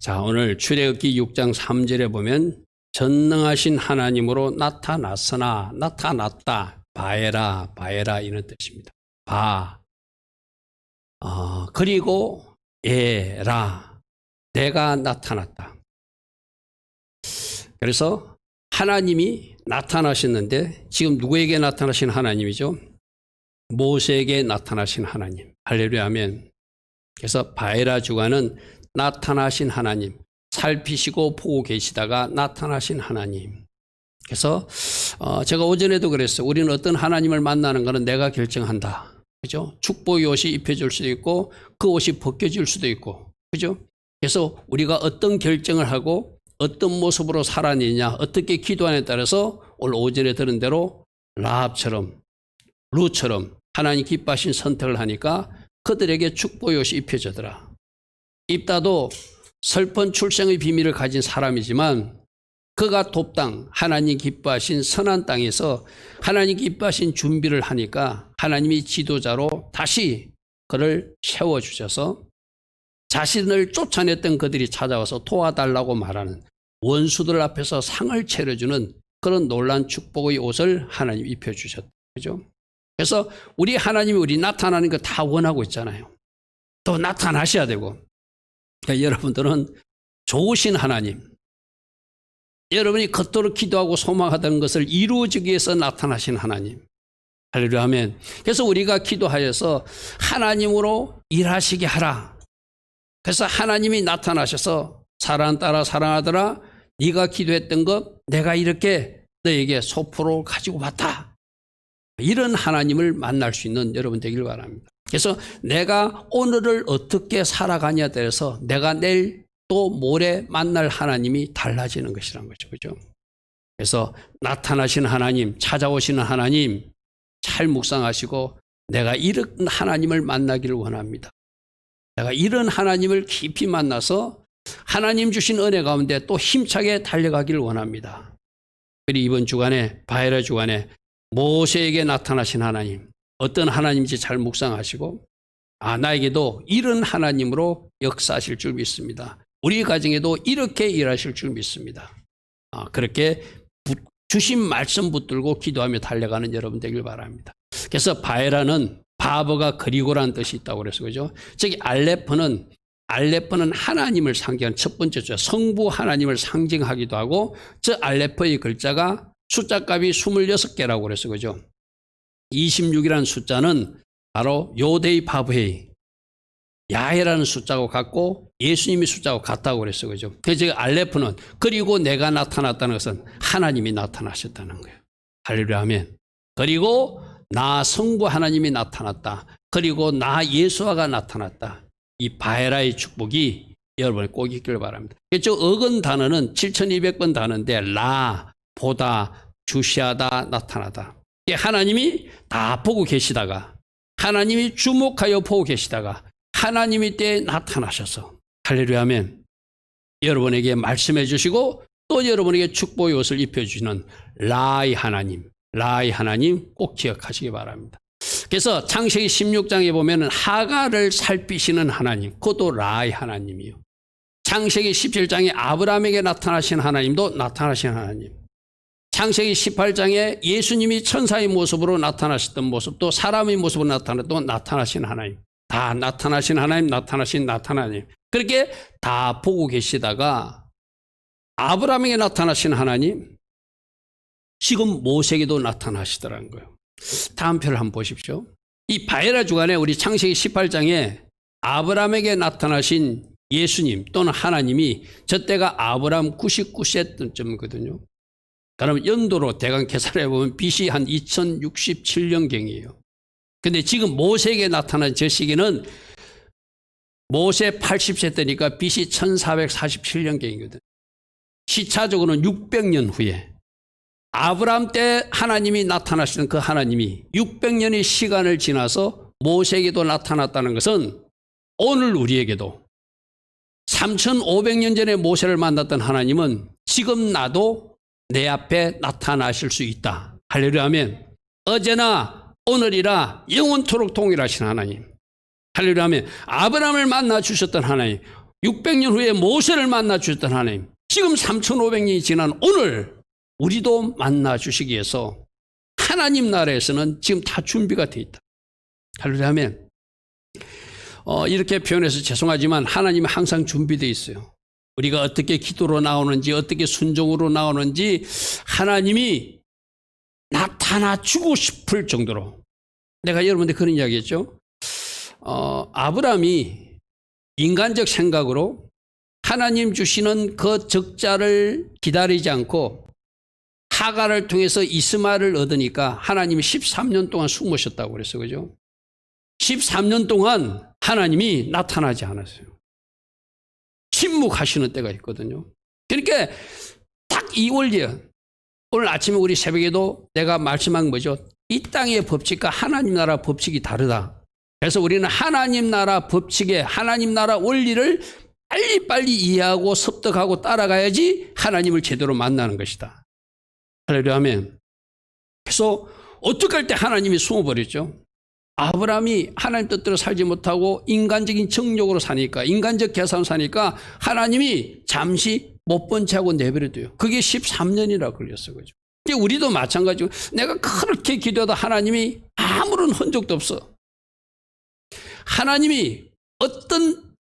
자, 오늘 출애굽기 6장 3절에 보면 전능하신 하나님으로 나타났으나 나타났다. 바에라, 바에라 이런 뜻입니다. 바. 그리고 에라. 내가 나타났다. 그래서 하나님이 나타나셨는데 지금 누구에게 나타나신 하나님이죠? 모세에게 나타나신 하나님. 할렐루야 하면. 그래서 바에라 주관은 나타나신 하나님, 살피시고 보고 계시다가 나타나신 하나님. 그래서 제가 오전에도 그랬어요. 우리는 어떤 하나님을 만나는 것은 내가 결정한다. 그죠? 축복의 옷이 입혀질 수도 있고 그 옷이 벗겨질 수도 있고. 그죠? 그래서 우리가 어떤 결정을 하고 어떤 모습으로 살아내냐, 어떻게 기도하냐에 따라서 오늘 오전에 들은 대로 라합처럼, 루처럼 하나님 기뻐하신 선택을 하니까 그들에게 축복의 옷이 입혀지더라. 입다도 슬픈 출생의 비밀을 가진 사람이지만 그가 돕당 하나님 기뻐하신 선한 땅에서 하나님 기뻐하신 준비를 하니까 하나님이 지도자로 다시 그를 세워주셔서 자신을 쫓아냈던 그들이 찾아와서 도와달라고 말하는 원수들 앞에서 상을 차려주는 그런 놀란 축복의 옷을 하나님 입혀주셨다. 그죠? 그래서 우리 하나님이 우리 나타나는 거 다 원하고 있잖아요. 또 나타나셔야 되고. 그러니까 여러분들은 좋으신 하나님, 여러분이 겉도록 기도하고 소망하던 것을 이루어지기 위해서 나타나신 하나님. 할렐루야 하면. 그래서 우리가 기도하여서 하나님으로 일하시게 하라. 그래서 하나님이 나타나셔서 사랑하는 딸아 사랑하더라, 네가 기도했던 것 내가 이렇게 너에게 소포로 가지고 왔다. 이런 하나님을 만날 수 있는 여러분 되길 바랍니다. 그래서 내가 오늘을 어떻게 살아가냐에 따라서 내가 내일 또 모레 만날 하나님이 달라지는 것이란 거죠. 그죠? 그래서 나타나신 하나님, 찾아오시는 하나님 잘 묵상하시고 내가 이런 하나님을 만나기를 원합니다. 내가 이런 하나님을 깊이 만나서 하나님 주신 은혜 가운데 또 힘차게 달려가기를 원합니다. 그리고 이번 주간에 바에라 주간에 모세에게 나타나신 하나님, 어떤 하나님인지 잘 묵상하시고 나에게도 이런 하나님으로 역사하실 줄 믿습니다. 우리 가정에도 이렇게 일하실 줄 믿습니다. 그렇게 주신 말씀 붙들고 기도하며 달려가는 여러분 되길 바랍니다. 그래서 바에라는 바버가 그리고라는 뜻이 있다고 그래서 그죠? 저기 알레프는 하나님을 상징하는 첫 번째 주, 성부 하나님을 상징하기도 하고 저 알레프의 글자가 숫자값이 26개라고 그래서 그죠? 26이라는 숫자는 바로 요데이 바브헤이, 야훼라는 숫자하고 같고 예수님의 숫자하고 같다고 그랬어. 그죠? 그래서 알레프는 그리고 내가 나타났다는 것은 하나님이 나타나셨다는 거예요. 할렐루야 하면. 그리고 나 성부 하나님이 나타났다. 그리고 나 예수아가 나타났다. 이 바에라의 축복이 여러분이 꼭 있길 바랍니다. 저 어근 단어는 7200번 단어인데 라, 보다, 주시하다, 나타나다. 하나님이 다 보고 계시다가 하나님이 주목하여 보고 계시다가 하나님이 때에 나타나셔서 할렐루야 하면 여러분에게 말씀해 주시고 또 여러분에게 축복의 옷을 입혀주시는 라의 하나님 꼭 기억하시기 바랍니다. 그래서 창세기 16장에 보면 하갈을 살피시는 하나님, 그것도 라의 하나님이요. 창세기 17장에 아브라함에게 나타나신 하나님도 나타나신 하나님. 창세기 18장에 예수님이 천사의 모습으로 나타나셨던 모습도 사람의 모습으로 나타났던 나타나신 하나님. 다 나타나신 하나님, 나타나신 하나님. 그렇게 다 보고 계시다가 아브라함에게 나타나신 하나님, 지금 모세에게도 나타나시더라는 거예요. 다음 표를 한번 보십시오. 이 바에라 주간에 우리 창세기 18장에 아브라함에게 나타나신 예수님 또는 하나님이 저 때가 아브라함 99세쯤이거든요. 그러면 연도로 대강 계산해 보면 BC 한 2067년경이에요. 근데 지금 모세에게 나타난 저 시기는 모세 80세 때니까 BC 1447년경이거든. 시차적으로는 600년 후에 아브라함 때 하나님이 나타나시는 그 하나님이 600년의 시간을 지나서 모세에게도 나타났다는 것은 오늘 우리에게도 3500년 전에 모세를 만났던 하나님은 지금 나도 내 앞에 나타나실 수 있다. 할렐루야 하면 어제나 오늘이라 영원토록 동일하신 하나님. 할렐루야 하면 아브라함을 만나 주셨던 하나님, 600년 후에 모세를 만나 주셨던 하나님, 지금 3500년이 지난 오늘 우리도 만나 주시기 위해서 하나님 나라에서는 지금 다 준비가 되어 있다. 할렐루야 하면 이렇게 표현해서 죄송하지만 하나님은 항상 준비되어 있어요. 우리가 어떻게 기도로 나오는지, 어떻게 순종으로 나오는지 하나님이 나타나 주고 싶을 정도로. 내가 여러분한테 그런 이야기 했죠. 아브라함이 인간적 생각으로 하나님 주시는 그 적자를 기다리지 않고 하갈을 통해서 이스마엘을 얻으니까 하나님이 13년 동안 숨으셨다고 그랬어요. 그죠? 13년 동안 하나님이 나타나지 않았어요. 침묵하시는 때가 있거든요. 그러니까 딱 이 원리야. 오늘 아침에 우리 새벽에도 내가 말씀한 거죠. 이 땅의 법칙과 하나님 나라 법칙이 다르다. 그래서 우리는 하나님 나라 법칙에 하나님 나라 원리를 빨리빨리 이해하고 습득하고 따라가야지 하나님을 제대로 만나는 것이다. 할렐루야 하면. 그래서 어떻게 할 때 하나님이 숨어버렸죠. 아브라함이 하나님 뜻대로 살지 못하고 인간적인 정욕으로 사니까, 인간적 계산으로 사니까 하나님이 잠시 못 본 채 하고 내버려둬요. 그게 13년이나 걸렸어. 그죠? 우리도 마찬가지고 내가 그렇게 기도해도 하나님이 아무런 흔적도 없어. 하나님이 어떤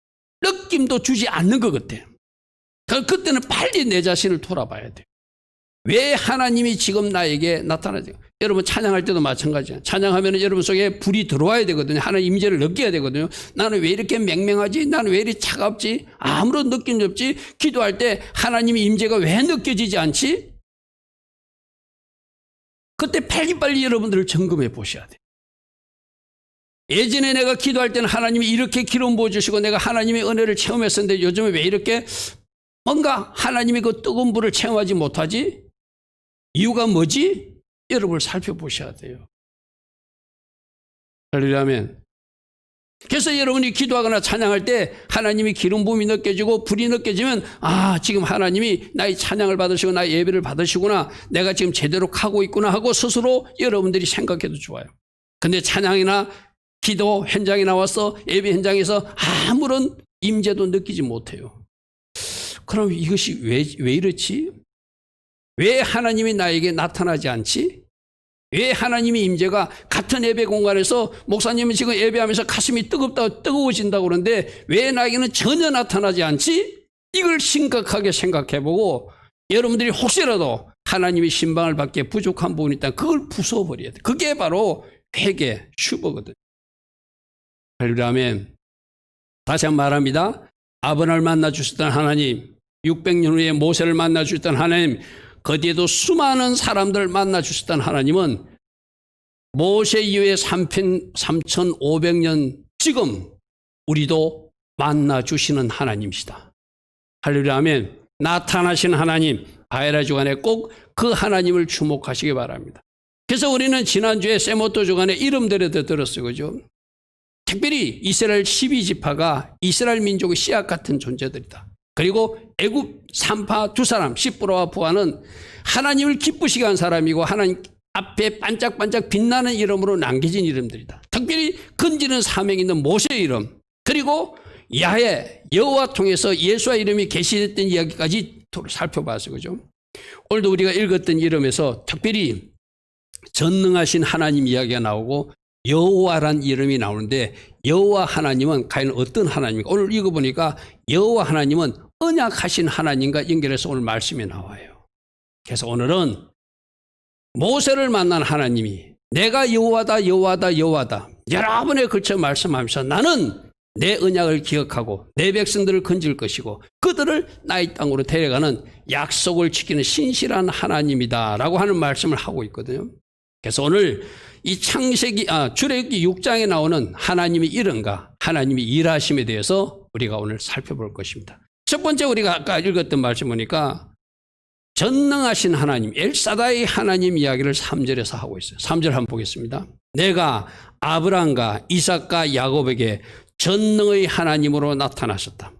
느낌도 주지 않는 것 같아. 그때는 빨리 내 자신을 돌아봐야 돼. 왜 하나님이 지금 나에게 나타나죠? 여러분 찬양할 때도 마찬가지야. 찬양하면 여러분 속에 불이 들어와야 되거든요. 하나님 임재를 느껴야 되거든요. 나는 왜 이렇게 맹맹하지? 나는 왜 이렇게 차갑지? 아무런 느낌이 없지? 기도할 때 하나님의 임재가 왜 느껴지지 않지? 그때 빨리빨리 여러분들을 점검해 보셔야 돼. 예전에 내가 기도할 때는 하나님이 이렇게 기름 부어주시고 내가 하나님의 은혜를 체험했었는데 요즘에 왜 이렇게 뭔가 하나님의 그 뜨거운 불을 체험하지 못하지? 이유가 뭐지? 여러분을 살펴보셔야 돼요. 그러려면 그래서 여러분이 기도하거나 찬양할 때 하나님이 기름 부음이 느껴지고 불이 느껴지면 지금 하나님이 나의 찬양을 받으시고 나의 예배를 받으시구나, 내가 지금 제대로 가고 있구나 하고 스스로 여러분들이 생각해도 좋아요. 근데 찬양이나 기도 현장에 나와서 예배 현장에서 아무런 임재도 느끼지 못해요. 그럼 이것이 왜 이렇지? 왜 하나님이 나에게 나타나지 않지? 왜 하나님의 임재가 같은 예배 공간에서 목사님은 지금 예배하면서 가슴이 뜨거워진다고 그러는데 왜 나에게는 전혀 나타나지 않지? 이걸 심각하게 생각해보고 여러분들이 혹시라도 하나님의 신방을 받기에 부족한 부분이 있다면 그걸 부숴버려야 돼. 그게 바로 회개, 슈버거든. 그러면 다시 한번 말합니다. 아브라함을 만나 주셨던 하나님, 600년 후에 모세를 만나 주셨던 하나님, 그 뒤에도 수많은 사람들 만나 주셨던 하나님은 모세 이후에 3500년 지금 우리도 만나 주시는 하나님이시다. 할렐루야 아멘. 나타나신 하나님, 바에라 주간에 꼭 그 하나님을 주목하시기 바랍니다. 그래서 우리는 지난주에 세모토 주간에 이름들에도 들었어요. 그죠? 특별히 이스라엘 12지파가 이스라엘 민족의 씨앗 같은 존재들이다. 그리고 애굽 산파 두 사람 시브라와 부하는 하나님을 기쁘시게 한 사람이고 하나님 앞에 반짝반짝 빛나는 이름으로 남겨진 이름들이다. 특별히 건지는 사명이 있는 모세의 이름, 그리고 야훼 여호와 통해서 예수와 이름이 계시됐던 이야기까지 살펴봤어요. 그죠? 오늘도 우리가 읽었던 이름에서 특별히 전능하신 하나님 이야기가 나오고 여호와란 이름이 나오는데 여호와 하나님은 과연 어떤 하나님입니까? 오늘 읽어보니까 여호와 하나님은 언약하신 하나님과 연결해서 오늘 말씀이 나와요. 그래서 오늘은 모세를 만난 하나님이 내가 여호와다 여호와다 여호와다 여러 번에 걸쳐 말씀하면서 나는 내 언약을 기억하고 내 백성들을 건질 것이고 그들을 나의 땅으로 데려가는 약속을 지키는 신실한 하나님이다 라고 하는 말씀을 하고 있거든요. 그래서 오늘 이 출애굽기 6장에 나오는 하나님의 이름과 하나님의 일하심에 대해서 우리가 오늘 살펴볼 것입니다. 첫 번째 우리가 아까 읽었던 말씀 보니까 전능하신 하나님, 엘사다이 하나님 이야기를 3절에서 하고 있어요. 3절 한번 보겠습니다. 내가 아브라함과 이삭과 야곱에게 전능의 하나님으로 나타나셨다.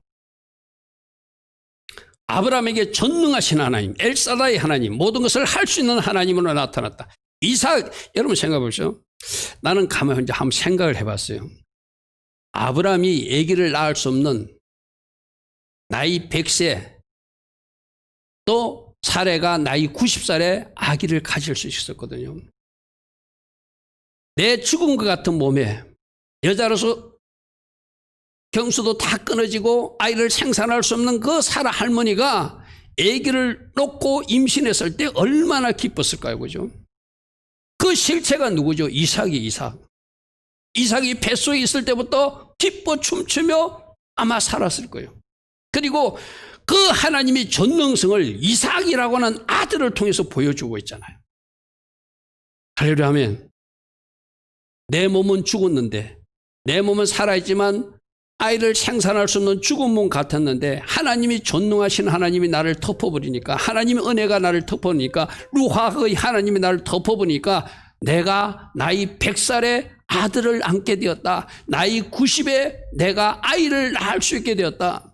아브라함에게 전능하신 하나님, 엘사다이 하나님, 모든 것을 할 수 있는 하나님으로 나타났다. 이삭, 여러분 생각해 보시죠. 나는 가만히 혼자 한번 생각을 해봤어요. 아브라함이 아기를 낳을 수 없는 나이 100세 또 사례가 나이 90살에 아기를 가질 수 있었거든요. 내 죽은 것 같은 몸에 여자로서 경수도 다 끊어지고 아이를 생산할 수 없는 그 사라 할머니가 아기를 놓고 임신했을 때 얼마나 기뻤을까요? 그죠? 그 실체가 누구죠? 이삭이. 이삭이 뱃속에 있을 때부터 기뻐 춤추며 아마 살았을 거예요. 그리고 그 하나님이 전능성을 이삭이라고 하는 아들을 통해서 보여주고 있잖아요. 할렐루야 하면 내 몸은 죽었는데, 내 몸은 살아있지만 아이를 생산할 수 없는 죽은 몸 같았는데 하나님이 전능하신 하나님이 나를 덮어버리니까, 하나님의 은혜가 나를 덮어버리니까, 루하의 하나님이 나를 덮어버리니까 내가 나이 100살에 아들을 안게 되었다. 나이 90에 내가 아이를 낳을 수 있게 되었다.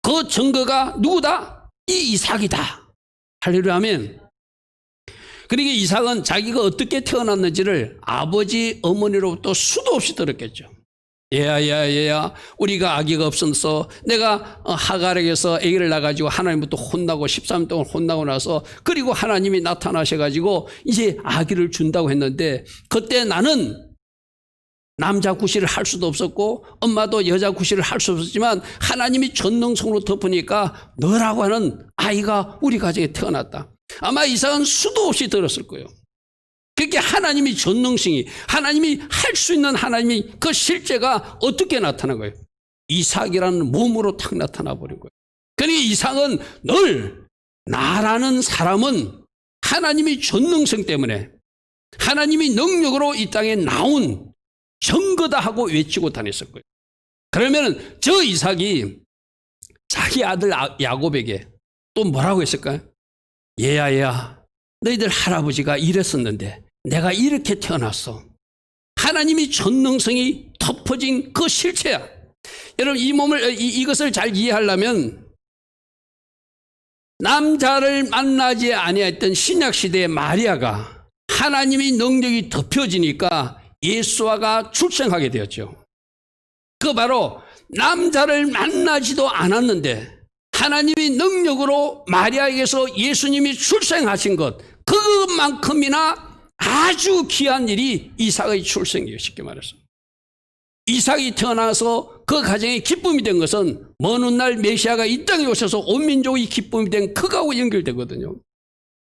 그 증거가 누구다? 이 이삭이다. 할렐루야 아멘. 그러니까 이삭은 자기가 어떻게 태어났는지를 아버지 어머니로부터 수도 없이 들었겠죠. 얘야 우리가 아기가 없어서 내가 하갈에게서 아기를 낳아가지고 하나님부터 혼나고 13년 동안 혼나고 나서, 그리고 하나님이 나타나셔가지고 이제 아기를 준다고 했는데, 그때 나는 남자 구실을 할 수도 없었고 엄마도 여자 구실을 할 수 없었지만 하나님이 전능성으로 덮으니까 너라고 하는 아이가 우리 가정에 태어났다. 아마 이삭은 수도 없이 들었을 거예요. 그렇게 하나님이 전능성이, 하나님이 할 수 있는 하나님이 그 실제가 어떻게 나타난 거예요? 이삭이라는 몸으로 탁 나타나 버린 거예요. 그러니까 이삭은 늘 나라는 사람은 하나님이 전능성 때문에, 하나님이 능력으로 이 땅에 나온 증거다 하고 외치고 다녔을 거예요. 그러면 저 이삭이 자기 아들 야곱에게 또 뭐라고 했을까요? 얘야 너희들 할아버지가 이랬었는데 내가 이렇게 태어났어. 하나님이 전능성이 덮어진 그 실체야. 여러분 이것을 잘 이해하려면 남자를 만나지 아니했던 신약시대의 마리아가 하나님이 능력이 덮여지니까 예수아가 출생하게 되었죠. 그 바로 남자를 만나지도 않았는데 하나님이 능력으로 마리아에게서 예수님이 출생하신 것, 그것만큼이나 아주 귀한 일이 이삭의 출생이에요. 쉽게 말해서 이삭이 태어나서 그 가정의 기쁨이 된 것은 먼 훗날 메시아가 이 땅에 오셔서 온 민족의 기쁨이 된 그거하고 연결되거든요.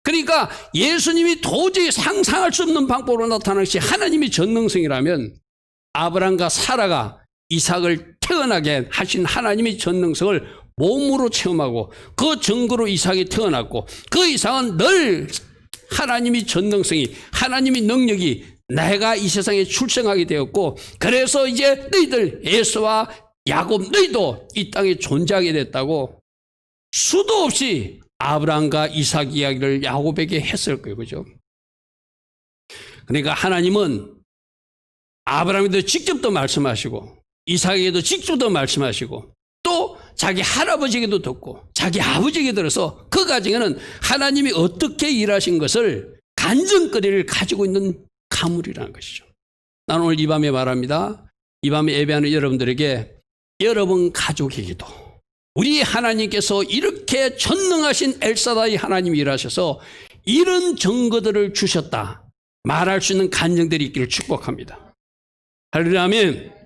그러니까 예수님이 도저히 상상할 수 없는 방법으로 나타나시 하나님이 전능성이라면 아브라함과 사라가 이삭을 태어나게 하신 하나님의 전능성을 몸으로 체험하고 그 증거로 이삭이 태어났고, 그 이삭은 늘 하나님이 전능성이, 하나님의 능력이 내가 이 세상에 출생하게 되었고, 그래서 이제 너희들 에서와 야곱 너희도 이 땅에 존재하게 됐다고 수도 없이 아브라함과 이삭 이야기를 야곱에게 했을 거예요. 그죠? 그러니까 하나님은 아브라함에도 직접도 말씀하시고 이삭에게도 직접도 말씀하시고 또 자기 할아버지에게도 듣고 자기 아버지에게 들어서 그 가정에는 하나님이 어떻게 일하신 것을 간증거리를 가지고 있는 가물이라는 것이죠. 나는 오늘 이 밤에 말합니다. 이 밤에 예배하는 여러분들에게 여러분 가족에게도 우리 하나님께서 이렇게 전능하신 엘사다이 하나님이 일하셔서 이런 증거들을 주셨다 말할 수 있는 간증들이 있기를 축복합니다. 할렐루야 아멘.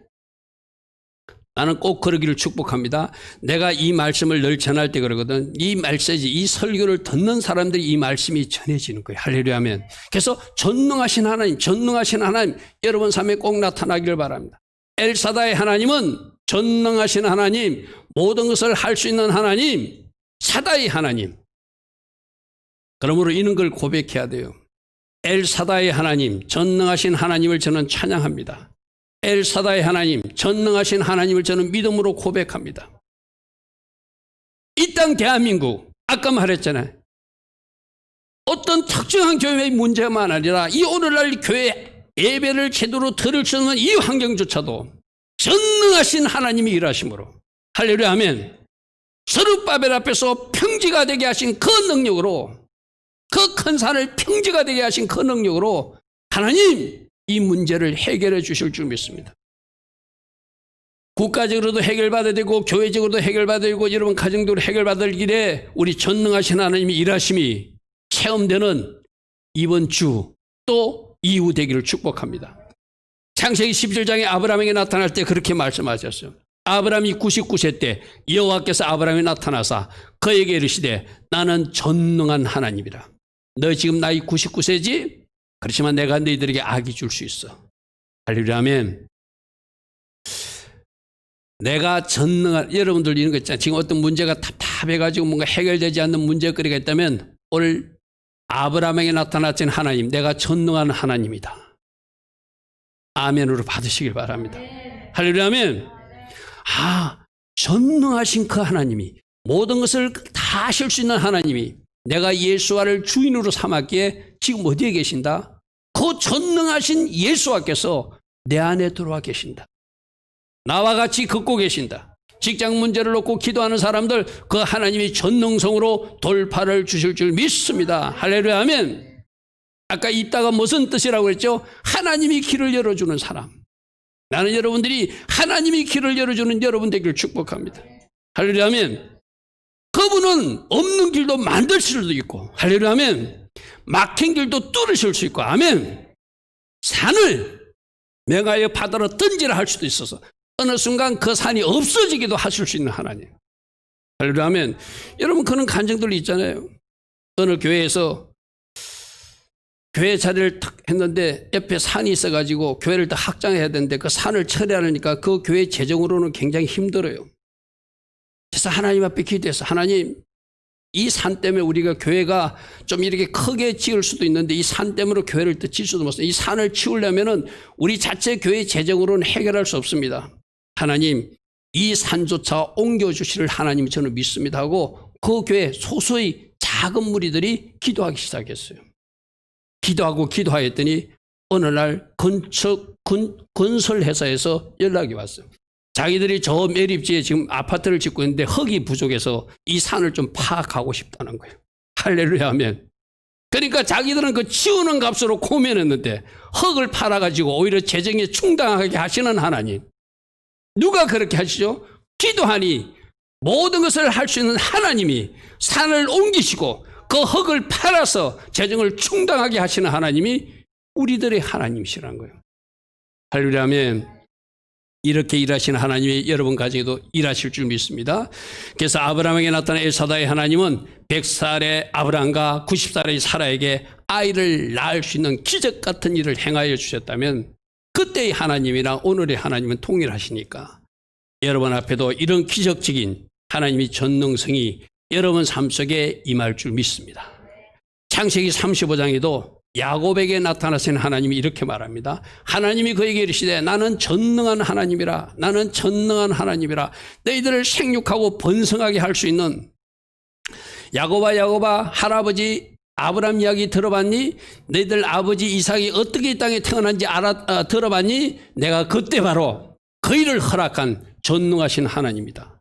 나는 꼭 그러기를 축복합니다. 내가 이 말씀을 늘 전할 때 그러거든. 이 메시지, 이 설교를 듣는 사람들이 이 말씀이 전해지는 거예요. 할렐루야 아멘. 그래서 전능하신 하나님, 전능하신 하나님 여러분 삶에 꼭 나타나기를 바랍니다. 엘사다의 하나님은 전능하신 하나님, 모든 것을 할 수 있는 하나님, 사다의 하나님. 그러므로 이런 걸 고백해야 돼요. 엘사다의 하나님, 전능하신 하나님을 저는 찬양합니다. 엘사다의 하나님, 전능하신 하나님을 저는 믿음으로 고백합니다. 이 땅 대한민국, 아까 말했잖아요. 어떤 특정한 교회의 문제만 아니라 이 오늘날 교회 예배를 제대로 들을 수 있는 이 환경조차도 전능하신 하나님이 일하심으로, 할렐루야 아멘. 스룹바벨 앞에서 평지가 되게 하신 그 능력으로, 그 큰 산을 평지가 되게 하신 그 능력으로 하나님 이 문제를 해결해 주실 줄 믿습니다. 국가적으로도 해결받아야 되고 교회적으로도 해결받아야 되고 여러분 가정적으로 해결받을 길에 우리 전능하신 하나님의 일하심이 체험되는 이번 주 또 이후 되기를 축복합니다. 창세기 17장에 아브라함에게 나타날 때 그렇게 말씀하셨어요. 아브라함이 99세 때 여호와께서 아브라함에 나타나사 그에게 이르시되 나는 전능한 하나님이라. 너 지금 나이 99세지? 그렇지만 내가 너희들에게 아기 줄 수 있어. 할렐루야 아멘. 내가 전능한, 여러분들 이런 거 있잖아요. 지금 어떤 문제가 답답해가지고 뭔가 해결되지 않는 문제거리가 있다면 오늘 아브라함에게 나타나신 하나님, 내가 전능한 하나님이다. 아멘으로 받으시길 바랍니다. 할렐루야 아멘. 아, 전능하신 그 하나님이, 모든 것을 다 하실 수 있는 하나님이 내가 예수와를 주인으로 삼았기에 지금 어디에 계신다? 그 전능하신 예수와께서 내 안에 들어와 계신다. 나와 같이 걷고 계신다. 직장 문제를 놓고 기도하는 사람들, 그 하나님이 전능성으로 돌파를 주실 줄 믿습니다. 할렐루야 아멘. 아까 있다가 무슨 뜻이라고 했죠? 하나님이 길을 열어주는 사람. 나는 여러분들이 하나님이 길을 열어주는 여러분 되기를 축복합니다. 할렐루야 아멘. 그분은 없는 길도 만드실 수도 있고, 할렐루야 아멘. 막힌 길도 뚫으실 수 있고, 아멘. 산을 명하여 바다로 던지라 할 수도 있어서 어느 순간 그 산이 없어지기도 하실 수 있는 하나님. 할렐루야 아멘. 여러분 그런 간증들이 있잖아요. 어느 교회에서 교회 자리를 탁 했는데 옆에 산이 있어가지고 교회를 다 확장해야 되는데 그 산을 처리하려니까 그 교회 재정으로는 굉장히 힘들어요. 그래서 하나님 앞에 기도해서 하나님, 이 산 때문에 우리가 교회가 좀 이렇게 크게 지을 수도 있는데 이 산 때문에 교회를 또 칠 수도 없어요. 이 산을 치우려면은 우리 자체 교회 재정으로는 해결할 수 없습니다. 하나님, 이 산조차 옮겨주시를 하나님 저는 믿습니다 하고 그 교회 소수의 작은 무리들이 기도하기 시작했어요. 기도하고 기도하였더니 어느 날 건설회사에서 연락이 왔어요. 자기들이 저 매립지에 지금 아파트를 짓고 있는데 흙이 부족해서 이 산을 좀 파악하고 싶다는 거예요. 할렐루야 하면. 그러니까 자기들은 그 치우는 값으로 고민했는데 흙을 팔아가지고 오히려 재정에 충당하게 하시는 하나님. 누가 그렇게 하시죠? 기도하니 모든 것을 할 수 있는 하나님이 산을 옮기시고 그 흙을 팔아서 재정을 충당하게 하시는 하나님이 우리들의 하나님이시라는 거예요. 할렐루야 아멘. 이렇게 일하시는 하나님이 여러분 가정에도 일하실 줄 믿습니다. 그래서 아브라함에게 나타난 엘사다의 하나님은 100살의 아브라함과 90살의 사라에게 아이를 낳을 수 있는 기적 같은 일을 행하여 주셨다면 그때의 하나님이랑 오늘의 하나님은 동일하시니까 여러분 앞에도 이런 기적적인 하나님의 전능성이 여러분 삶 속에 임할 줄 믿습니다. 창세기 35장에도 야곱에게 나타나신 하나님이 이렇게 말합니다. 하나님이 그에게 이르시되 나는 전능한 하나님이라. 나는 전능한 하나님이라. 너희들을 생육하고 번성하게 할 수 있는. 야곱아 할아버지 아브라함 이야기 들어봤니? 너희들 아버지 이삭이 어떻게 이 땅에 태어난지 들어봤니? 내가 그때 바로 그 일을 허락한 전능하신 하나님이다.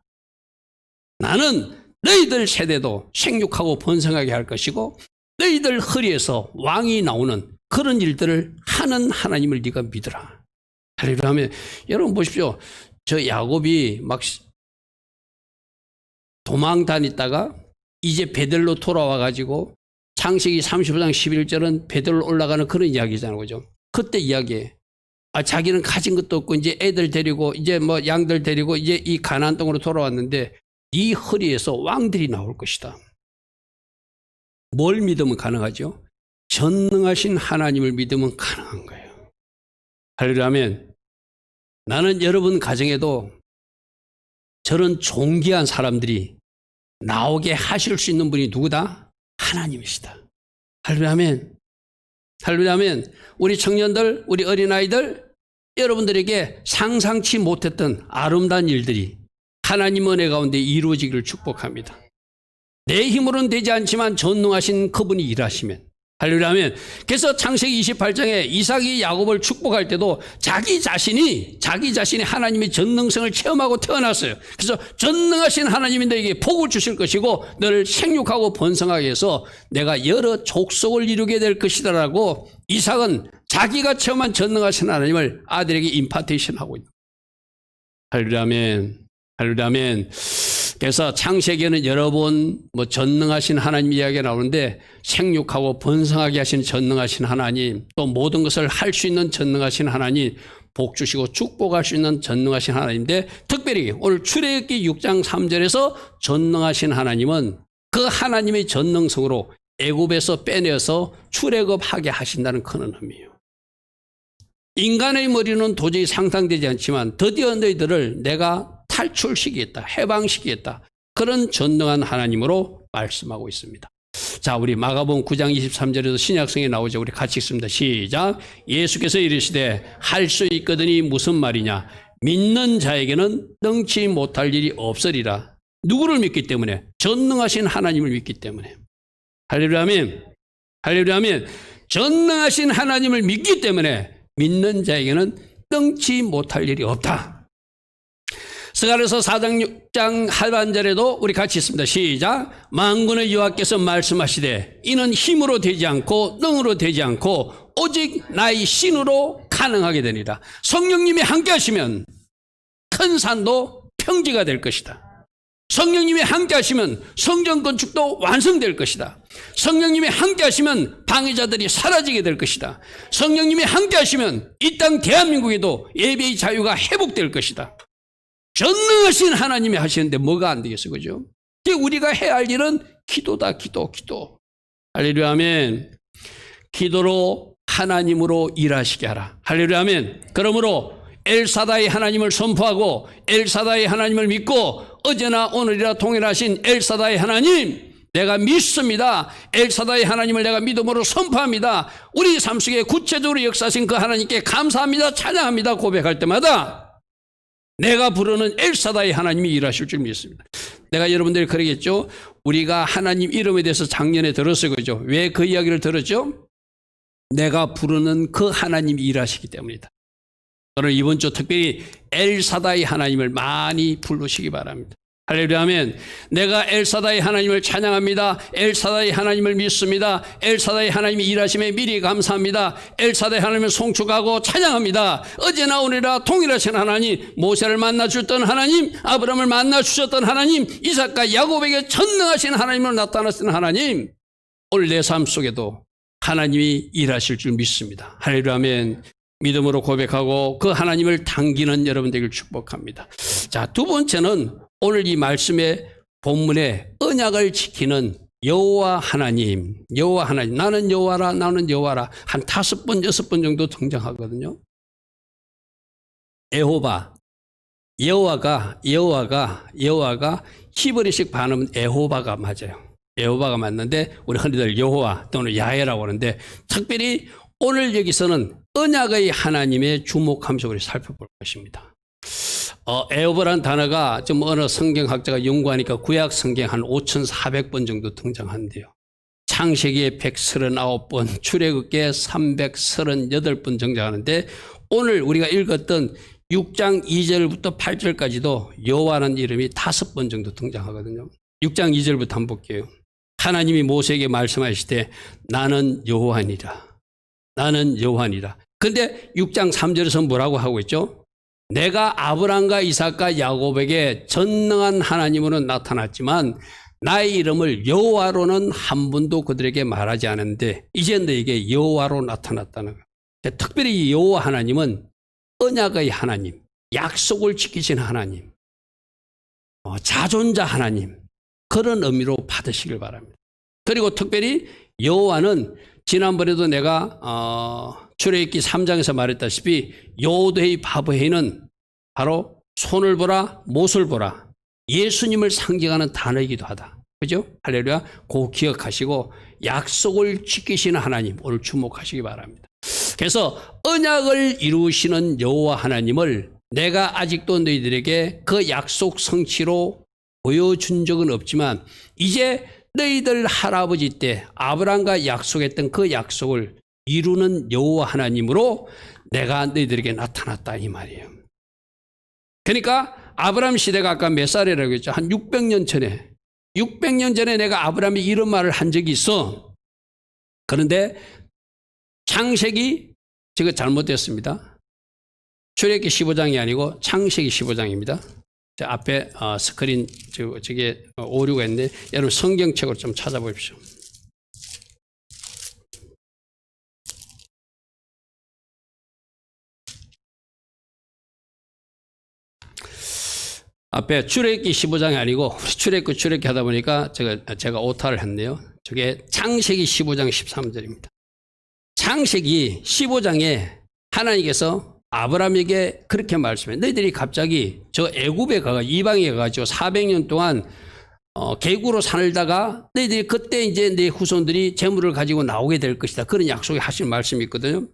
나는 너희들 세대도 생육하고 번성하게 할 것이고 너희들 허리에서 왕이 나오는 그런 일들을 하는 하나님을 네가 믿으라. 할렐루야 하면 여러분 보십시오. 저 야곱이 막 도망 다니다가 이제 베들로 돌아와 가지고 창세기 35장 11절은 베들로 올라가는 그런 이야기잖아요. 그죠? 그때 이야기에 자기는 가진 것도 없고 이제 애들 데리고 이제 뭐 양들 데리고 이제 이 가나안 땅으로 돌아왔는데 이 허리에서 왕들이 나올 것이다. 뭘 믿으면 가능하죠? 전능하신 하나님을 믿으면 가능한 거예요. 할렐루야 하면 나는 여러분 가정에도 저런 존귀한 사람들이 나오게 하실 수 있는 분이 누구다? 하나님이시다. 할렐루야 하면 할렐루야 하면 우리 청년들, 우리 어린아이들 여러분들에게 상상치 못했던 아름다운 일들이 하나님 은혜 가운데 이루어지기를 축복합니다. 내 힘으로는 되지 않지만 전능하신 그분이 일하시면 할렐루야 하면 그래서 창세기 28장에 이삭이 야곱을 축복할 때도 자기 자신이 하나님의 전능성을 체험하고 태어났어요. 그래서 전능하신 하나님이 너에게 복을 주실 것이고 너를 생육하고 번성하게 해서 내가 여러 족속을 이루게 될 것이다라고 이삭은 자기가 체험한 전능하신 하나님을 아들에게 임파테이션하고 있는 거예요. 할렐루야 아멘. 할렐루야 아멘. 그래서 창세기에는 여러 번 전능하신 하나님 이야기가 나오는데 생육하고 번성하게 하시는 전능하신 하나님, 또 모든 것을 할 수 있는 전능하신 하나님, 복 주시고 축복할 수 있는 전능하신 하나님인데, 특별히 오늘 출애굽기 6장 3절에서 전능하신 하나님은 그 하나님의 전능성으로 애굽에서 빼내어서 출애굽하게 하신다는 큰 의미예요. 인간의 머리는 도저히 상상되지 않지만 드디어 너희들을 내가 탈출시키겠다, 해방시키겠다, 그런 전능한 하나님으로 말씀하고 있습니다. 자, 우리 마가복음 9장 23절에도 신약성에 나오죠. 우리 같이 읽습니다. 시작. 예수께서 이르시되 할 수 있거든이 무슨 말이냐, 믿는 자에게는 능치 못할 일이 없으리라. 누구를 믿기 때문에? 전능하신 하나님을 믿기 때문에. 할렐루야 아멘. 할렐루야 아멘. 전능하신 하나님을 믿기 때문에 믿는 자에게는 능치 못할 일이 없다. 스가랴서 4장 6장 하반절에도 우리 같이 있습니다. 시작. 만군의 여호와께서 말씀하시되 이는 힘으로 되지 않고 능으로 되지 않고 오직 나의 신으로 가능하게 되니라. 성령님이 함께 하시면 큰 산도 평지가 될 것이다. 성령님이 함께 하시면 성전 건축도 완성될 것이다. 성령님이 함께 하시면 방해자들이 사라지게 될 것이다. 성령님이 함께 하시면 이 땅 대한민국에도 예배의 자유가 회복될 것이다. 전능하신 하나님이 하시는데 뭐가 안 되겠어요, 그죠? 우리가 해야 할 일은 기도다, 기도. 할렐루야 아멘. 기도로 하나님으로 일하시게 하라. 할렐루야 아멘. 그러므로 엘사다의 하나님을 선포하고 엘사다의 하나님을 믿고 어제나 오늘이라 동일하신 엘사다의 하나님 내가 믿습니다. 엘사다의 하나님을 내가 믿음으로 선포합니다. 우리 삶 속에 구체적으로 역사하신 그 하나님께 감사합니다, 찬양합니다 고백할 때마다 내가 부르는 엘사다의 하나님이 일하실 줄 믿습니다. 내가 여러분들이 그러겠죠. 우리가 하나님 이름에 대해서 작년에 들었어요, 그죠? 왜 그 이야기를 들었죠? 내가 부르는 그 하나님이 일하시기 때문이다. 저는 이번 주 특별히 엘사다의 하나님을 많이 부르시기 바랍니다. 할렐루야 아멘. 내가 엘사다의 하나님을 찬양합니다. 엘사다의 하나님을 믿습니다. 엘사다의 하나님이 일하심에 미리 감사합니다. 엘사다의 하나님을 송축하고 찬양합니다. 어제나 오늘이라 동일하신 하나님, 모세를 만나주셨던 하나님, 아브라함을 만나주셨던 하나님, 이삭과 야곱에게 전능하신 하나님으로 나타났던 하나님, 오늘 내 삶 속에도 하나님이 일하실 줄 믿습니다. 할렐루야 아멘. 믿음으로 고백하고 그 하나님을 당기는 여러분들을 축복합니다. 자, 두 번째는 오늘 이 말씀의 본문에 언약을 지키는 여호와 하나님, 여호와 하나님, 나는 여호와라, 나는 여호와라 한 5번, 6번 정도 등장하거든요. 에호바, 여호와가 히브리식 발음은 에호바가 맞아요. 에호바가 맞는데 우리 흔히들 여호와 또는 야훼라고 하는데 특별히 오늘 여기서는 언약의 하나님의 주목하면서 우리 살펴볼 것입니다. 에호바라는 단어가 좀 어느 성경학자가 연구하니까 구약 성경 한 5,400번 정도 등장한대요. 창세기에 139번, 출애굽기에 338번 등장하는데 오늘 우리가 읽었던 6장 2절부터 8절까지도 여호와라는 이름이 5번 정도 등장하거든요. 6장 2절부터 한번 볼게요. 하나님이 모세에게 말씀하시되 나는 여호와니라. 나는 여호와니라. 근데 6장 3절에서 뭐라고 하고 있죠? 내가 아브라함과 이삭과 야곱에게 전능한 하나님으로 나타났지만 나의 이름을 여호와로는 한 번도 그들에게 말하지 않았는데 이제 너에게 여호와로 나타났다는 거예요. 특별히 여호와 하나님은 언약의 하나님, 약속을 지키신 하나님, 자존자 하나님, 그런 의미로 받으시길 바랍니다. 그리고 특별히 여호와는 지난번에도 내가 출애굽기 3장에서 말했다시피 여호대의 바브헤이는 바로 손을 보라, 못을 보라, 예수님을 상징하는 단어이기도 하다. 그죠? 할렐루야. 그거 기억하시고 약속을 지키시는 하나님 오늘 주목하시기 바랍니다. 그래서 언약을 이루시는 여호와 하나님을 내가 아직도 너희들에게 그 약속 성취로 보여준 적은 없지만 이제 너희들 할아버지 때 아브라함과 약속했던 그 약속을 이루는 여호와 하나님으로 내가 너희들에게 나타났다 이 말이에요. 그러니까 아브라함 시대가 아까 몇 살이라고 했죠? 한 600년 전에 600년 전에 내가 아브라함이 이런 말을 한 적이 있어. 그런데 창세기 제가 잘못됐습니다. 출애굽기 15장이 아니고 창세기 15장입니다. 앞에 스크린 저게 오류가 있는데 여러분 성경책으로 좀 찾아보십시오. 앞에 출애굽기 15장이 아니고 출애굽기 하다 보니까 제가 오타를 했네요. 저게 창세기 15장 13절입니다. 창세기 15장에 하나님께서 아브라함에게 그렇게 말씀해. 너희들이 갑자기 저 애굽에 가가 이방에 가가지고 400년 동안 계구로 살다가 너희들이 그때 이제 내 후손들이 재물을 가지고 나오게 될 것이다. 그런 약속이 하신 말씀이 있거든요.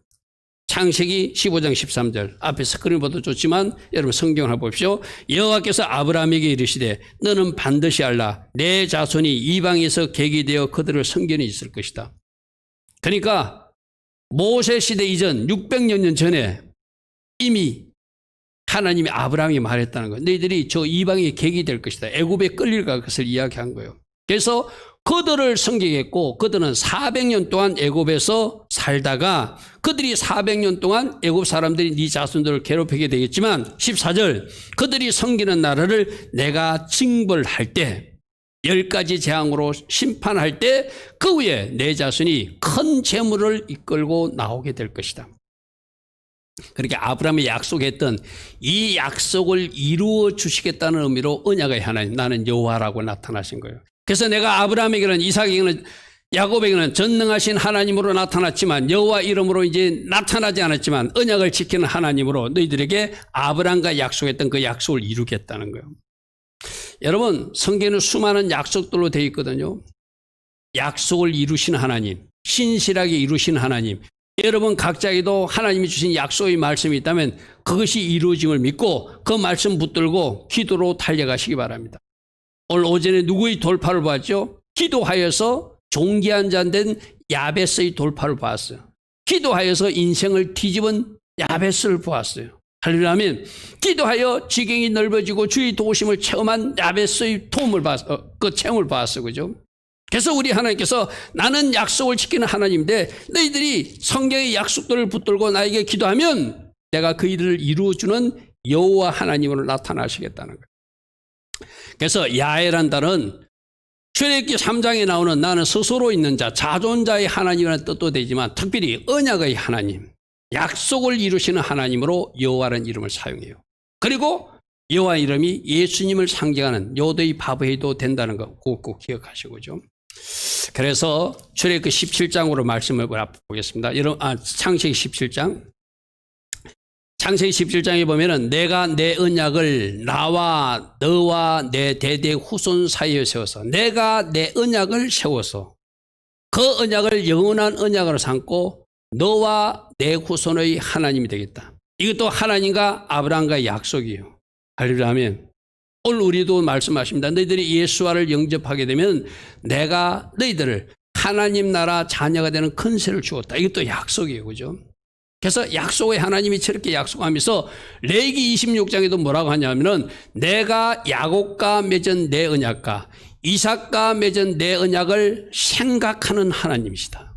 창세기 15장 13절 앞에 스크린 보도 좋지만 여러분 성경을 한번 보십시오. 여호와께서 아브라함에게 이르시되 너는 반드시 알라 내 자손이 이방에서 객이 되어 그들을 성전에 있을 것이다. 그러니까 모세 시대 이전 600여 년 전에 이미 하나님이 아브라함이 말했다는 거예요. 너희들이 저 이방의 객이 될 것이다. 애굽에 끌려갈 것을 이야기한 거예요. 그래서 그들을 성경했고 그들은 400년 동안 애굽에서 살다가 그들이 400년 동안 애굽 사람들이 네 자손들을 괴롭히게 되겠지만 14절 그들이 섬기는 나라를 내가 징벌할 때 10가지 재앙으로 심판할 때 그 후에 내 자손이 큰 재물을 이끌고 나오게 될 것이다. 그렇게 아브라함이 약속했던 이 약속을 이루어 주시겠다는 의미로 언약의 하나님 나는 여호와라고 나타나신 거예요. 그래서 내가 아브라함에게는 이삭에게는 야곱에게는 전능하신 하나님으로 나타났지만 여호와 이름으로 이제 나타나지 않았지만 언약을 지키는 하나님으로 너희들에게 아브라함과 약속했던 그 약속을 이루겠다는 거예요. 여러분 성경에는 수많은 약속들로 되어 있거든요. 약속을 이루시는 하나님, 신실하게 이루시는 하나님. 여러분 각자에게도 하나님이 주신 약속의 말씀이 있다면 그것이 이루어짐을 믿고 그 말씀 붙들고 기도로 달려가시기 바랍니다. 오늘 오전에 누구의 돌파를 봤죠? 기도하여서 종기한 자 된 야베스의 돌파를 봤어요. 기도하여서 인생을 뒤집은 야베스를 보았어요. 할렐루야면 기도하여 지경이 넓어지고 주의 도우심을 체험한 야베스의 그 체험을 봤어요. 그죠? 그래서 우리 하나님께서 나는 약속을 지키는 하나님인데 너희들이 성경의 약속들을 붙들고 나에게 기도하면 내가 그 일을 이루어주는 여호와 하나님으로 나타나시겠다는 거예요. 그래서 야훼란 단어는 출애굽기 3장에 나오는 나는 스스로 있는 자, 자존자의 하나님이라는 뜻도 되지만 특별히 언약의 하나님, 약속을 이루시는 하나님으로 여호와라는 이름을 사용해요. 그리고 여호와 이름이 예수님을 상징하는 요도의 바브헤도 된다는 거 꼭 기억하시고죠. 그래서 출애굽기 17장으로 말씀을 보겠습니다. 창세기 17장. 창세기 17장에 보면은 내가 내 언약을 나와 너와 내 대대 후손 사이에 세워서 내가 내 언약을 세워서 그 언약을 영원한 언약으로 삼고 너와 내 후손의 하나님이 되겠다. 이것도 하나님과 아브라함과의 약속이에요. 할렐루야 아멘. 오늘 우리도 말씀하십니다. 너희들이 예수와를 영접하게 되면 내가 너희들을 하나님 나라 자녀가 되는 큰세를 주었다. 이것도 약속이에요. 그죠? 그래서 약속의 하나님이 저렇게 약속하면서 레위기 26장에도 뭐라고 하냐면은 내가 야곱과 맺은 내 언약과 이삭과 맺은 내 언약을 생각하는 하나님이시다.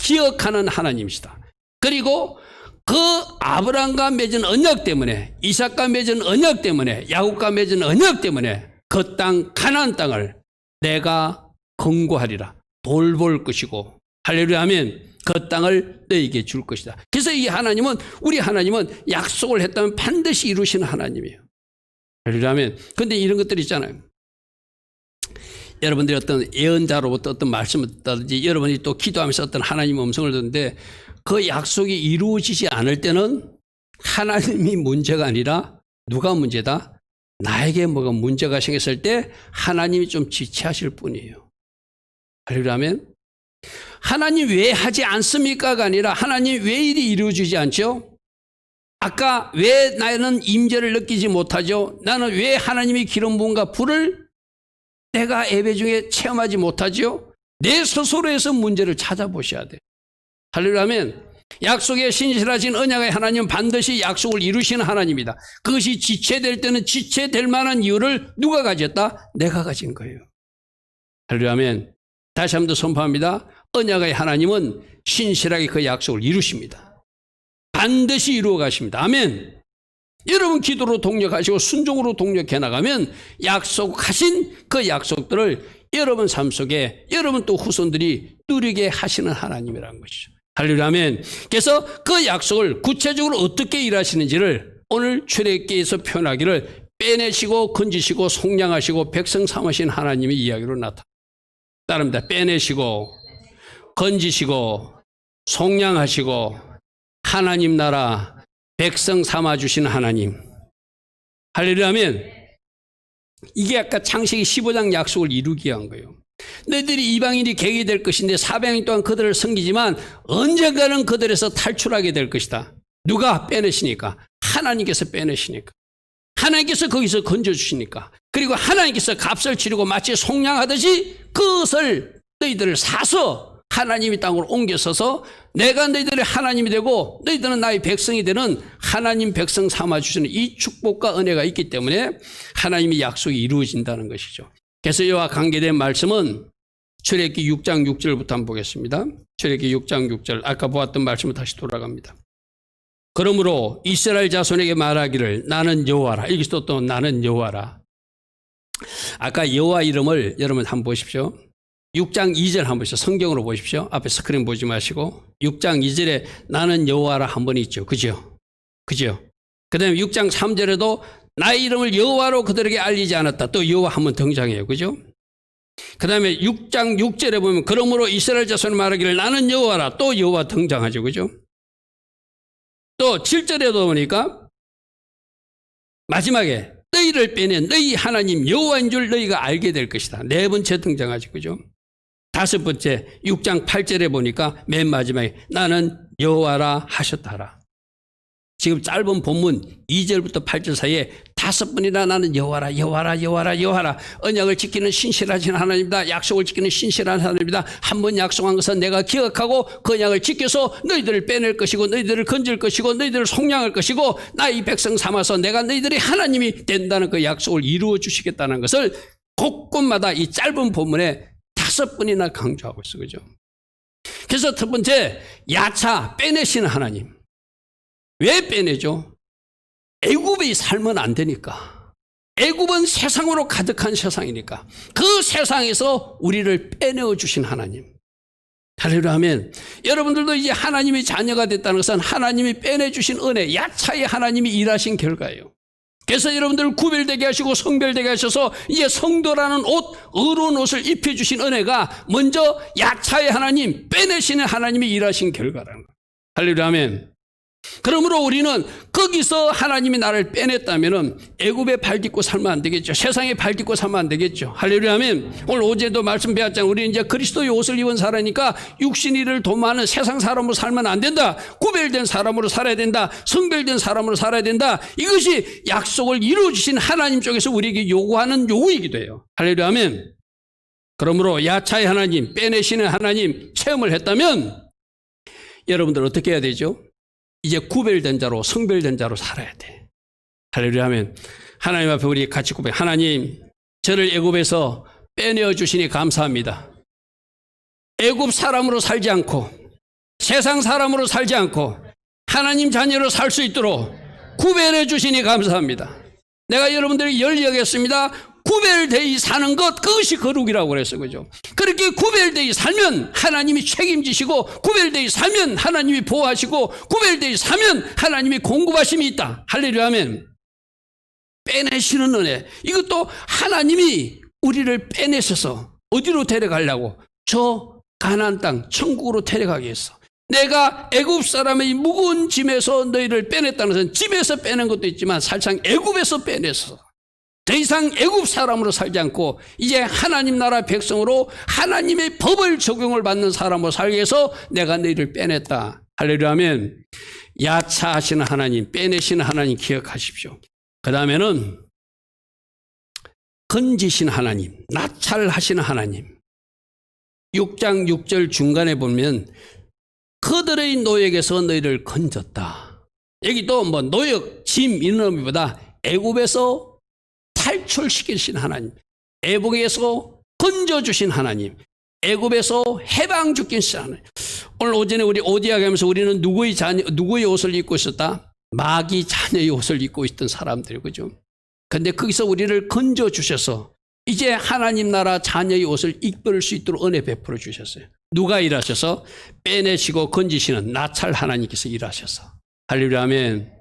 기억하는 하나님이시다. 그리고 그 아브라함과 맺은 언약 때문에 이삭과 맺은 언약 때문에 야곱과 맺은 언약 때문에 그 땅 가나안 땅을 내가 건고하리라. 돌볼 것이고 할렐루야 하면 그 땅을 너에게 줄 것이다. 그래서 이 하나님은 우리 하나님은 약속을 했다면 반드시 이루시는 하나님이에요. 할렐루야 하면 그런데 이런 것들이 있잖아요. 여러분들이 어떤 예언자로부터 어떤 말씀을 듣다든지 여러분이 또 기도하면서 어떤 하나님의 음성을 듣는데 그 약속이 이루어지지 않을 때는 하나님이 문제가 아니라 누가 문제다? 나에게 뭐가 문제가 생겼을 때 하나님이 좀 지체하실 뿐이에요. 그러면 하나님 왜 하지 않습니까가 아니라 하나님 왜 일이 이루어지지 않죠? 아까 왜 나는 임재를 느끼지 못하죠? 나는 왜 하나님의 기름 부음과 불을 내가 예배 중에 체험하지 못하죠? 내 스스로에서 문제를 찾아보셔야 돼요. 할렐루야 하면 약속에 신실하신 언약의 하나님은 반드시 약속을 이루시는 하나님이다. 그것이 지체될 때는 지체될 만한 이유를 누가 가졌다? 내가 가진 거예요. 할렐루야 하면 다시 한 번 더 선포합니다. 언약의 하나님은 신실하게 그 약속을 이루십니다. 반드시 이루어 가십니다. 아멘. 여러분 기도로 동력하시고 순종으로 동력해 나가면 약속하신 그 약속들을 여러분 삶 속에 여러분 또 후손들이 누리게 하시는 하나님이라는 것이죠. 할렐루야. 아멘. 그래서 그 약속을 구체적으로 어떻게 일하시는지를 오늘 출애굽기에서 표현하기를 빼내시고 건지시고 속량하시고 백성 삼으신 하나님의 이야기로 나타납니다. 따릅니다. 빼내시고 건지시고 속량하시고 하나님 나라 백성 삼아주신 하나님. 할렐루야. 아멘. 이게 아까 창세기 15장 약속을 이루기 위한 거예요. 너희들이 이방인이 객이 될 것인데 400년 동안 그들을 섬기지만 언젠가는 그들에서 탈출하게 될 것이다. 누가 빼내시니까? 하나님께서 빼내시니까. 하나님께서 거기서 건져주시니까. 그리고 하나님께서 값을 치르고 마치 속량하듯이 그것을 너희들을 사서 하나님이 땅으로 옮겨서서 내가 너희들의 하나님이 되고 너희들은 나의 백성이 되는 하나님 백성 삼아주시는 이 축복과 은혜가 있기 때문에 하나님의 약속이 이루어진다는 것이죠. 그래서 이와 관계된 말씀은 출애굽기 6장 6절부터 한번 보겠습니다. 출애굽기 6장 6절 아까 보았던 말씀을 다시 돌아갑니다. 그러므로 이스라엘 자손에게 말하기를 나는 여호와라. 여기서 또 나는 여호와라. 아까 여호와 이름을 여러분 한번 보십시오. 6장 2절 한번 보십시오. 성경으로 보십시오. 앞에 스크린 보지 마시고 6장 2절에 나는 여호와라 한 번 있죠. 그죠? 그죠? 그 다음에 6장 3절에도 나의 이름을 여호와로 그들에게 알리지 않았다. 또 여호와 한 번 등장해요. 그죠? 그 다음에 6장 6절에 보면 그러므로 이스라엘 자손이 말하기를 나는 여호와라. 또 여호와 등장하죠. 그죠? 또 7절에도 보니까 마지막에 너희를 빼낸 너희 하나님 여호와인 줄 너희가 알게 될 것이다. 네 번째 등장하죠. 그죠? 다섯 번째 6장 8절에 보니까 맨 마지막에 나는 여호와라 하셨다라. 지금 짧은 본문 2절부터 8절 사이에 다섯 번이나 나는 여호와라 여호와라 여호와라 여호와라. 언약을 지키는 신실하신 하나님이다. 약속을 지키는 신실한 하나님이다. 한 번 약속한 것은 내가 기억하고 그 언약을 지켜서 너희들을 빼낼 것이고 너희들을 건질 것이고 너희들을 속량할 것이고 나의 백성 삼아서 내가 너희들이 하나님이 된다는 그 약속을 이루어 주시겠다는 것을 곳곳마다 이 짧은 본문에 다섯 번이나 강조하고 있어. 그죠? 그래서 첫 번째 야차 빼내시는 하나님. 왜 빼내죠? 애굽의 삶은 안 되니까. 애굽은 세상으로 가득한 세상이니까. 그 세상에서 우리를 빼내어 주신 하나님. 할렐루야 하면 여러분들도 이제 하나님의 자녀가 됐다는 것은 하나님이 빼내주신 은혜, 야차의 하나님이 일하신 결과예요. 그래서 여러분들을 구별되게 하시고 성별되게 하셔서 이제 성도라는 옷, 의로운 옷을 입혀주신 은혜가 먼저 야차의 하나님, 빼내시는 하나님이 일하신 결과라는 거예요. 할렐루야 아멘. 그러므로 우리는 거기서 하나님이 나를 빼냈다면 애굽에 발 딛고 살면 안 되겠죠. 세상에 발 딛고 살면 안 되겠죠. 할렐루야 아멘. 오늘 어제도 말씀 배웠잖아요. 우리는 이제 그리스도의 옷을 입은 사람이니까 육신이를 도모하는 세상 사람으로 살면 안 된다. 구별된 사람으로 살아야 된다. 성별된 사람으로 살아야 된다. 이것이 약속을 이루어주신 하나님 쪽에서 우리에게 요구하는 요구이기도 해요. 할렐루야 아멘. 그러므로 야차의 하나님, 빼내시는 하나님 체험을 했다면 여러분들 어떻게 해야 되죠? 이제 구별된 자로 성별된 자로 살아야 돼. 할렐루야 하면 하나님 앞에 우리 같이 고백. 하나님 저를 애굽에서 빼내어 주시니 감사합니다. 애굽 사람으로 살지 않고 세상 사람으로 살지 않고 하나님 자녀로 살 수 있도록 구별해 주시니 감사합니다. 내가 여러분들이 열리 여겼습니다. 구별되이 사는 것, 그것이 거룩이라고 그랬어요. 그죠? 그렇게 구별되이 살면 하나님이 책임지시고, 구별되이 살면 하나님이 보호하시고, 구별되이 살면 하나님이 공급하심이 있다. 할렐루야 아멘. 빼내시는 은혜. 이것도 하나님이 우리를 빼내셔서 어디로 데려가려고? 저 가나안 땅, 천국으로 데려가기 위해서. 내가 애굽 사람의 무거운 짐에서 너희를 빼냈다는 것은 짐에서 빼낸 것도 있지만 사실상 애굽에서 빼내서 더 이상 애굽 사람으로 살지 않고 이제 하나님 나라 백성으로 하나님의 법을 적용을 받는 사람으로 살기 위해서 내가 너희를 빼냈다. 할렐루야 아멘. 야차하시는 하나님, 빼내시는 하나님 기억하십시오. 그 다음에는 건지신 하나님, 나찰하시는 하나님. 6장 6절 중간에 보면 그들의 노역에서 너희를 건졌다. 여기도 뭐 노역, 짐 이런 의미보다 애굽에서 탈출시키신 하나님, 애복에서 건져주신 하나님, 애굽에서 해방 주신 하나님. 오늘 오전에 우리 오디아 가면서 우리는 누구의 옷을 입고 있었다? 마귀 자녀의 옷을 입고 있던 사람들이, 그죠? 근데 거기서 우리를 건져 주셔서 이제 하나님 나라 자녀의 옷을 입을 수 있도록 은혜 베풀어 주셨어요. 누가 일하셔서? 빼내시고 건지시는 나찰 하나님께서 일하셔서. 할렐루야, 아멘.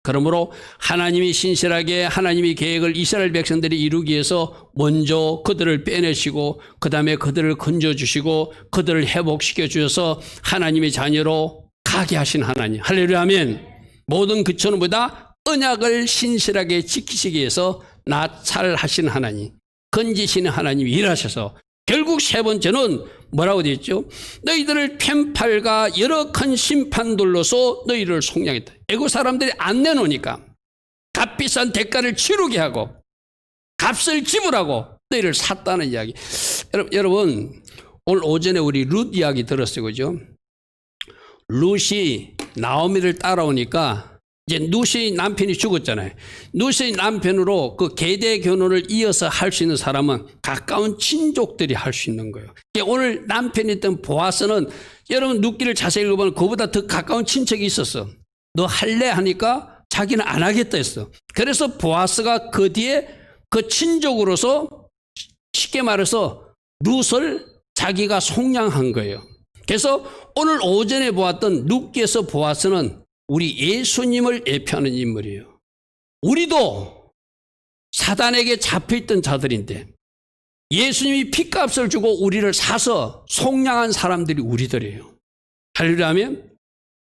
그러므로 하나님이 신실하게 하나님의 계획을 이스라엘 백성들이 이루기 위해서 먼저 그들을 빼내시고 그 다음에 그들을 건져주시고 그들을 회복시켜 주셔서 하나님의 자녀로 가게 하신 하나님. 할렐루야, 아멘. 모든 그처럼보다 언약을 신실하게 지키시기 위해서 나찰하신 하나님, 건지시는 하나님이 일하셔서 결국 세 번째는 뭐라고 되어 있죠? 너희들을 펜팔과 여러 큰 심판들로서 너희를 속량했다. 애국 사람들이 안 내놓으니까 값비싼 대가를 치르게 하고 값을 지불하고 너희를 샀다는 이야기. 여러분 오늘 오전에 우리 룻 이야기 들었어요, 그죠? 룻이 나오미를 따라오니까 이제 룻의 남편이 죽었잖아요. 룻의 남편으로 그 계대 결혼을 이어서 할 수 있는 사람은 가까운 친족들이 할 수 있는 거예요. 오늘 남편이었던 보아스는 여러분 룻기를 자세히 읽어보면 그보다 더 가까운 친척이 있었어. 너 할래? 하니까 자기는 안 하겠다 했어. 그래서 보아스가 그 뒤에 그 친족으로서 쉽게 말해서 룻을 자기가 속량한 거예요. 그래서 오늘 오전에 보았던 룻기에서 보아스는 우리 예수님을 예표하는 인물이에요. 우리도 사단에게 잡혀있던 자들인데 예수님이 핏값을 주고 우리를 사서 속량한 사람들이 우리들이에요. 할렐루야, 하면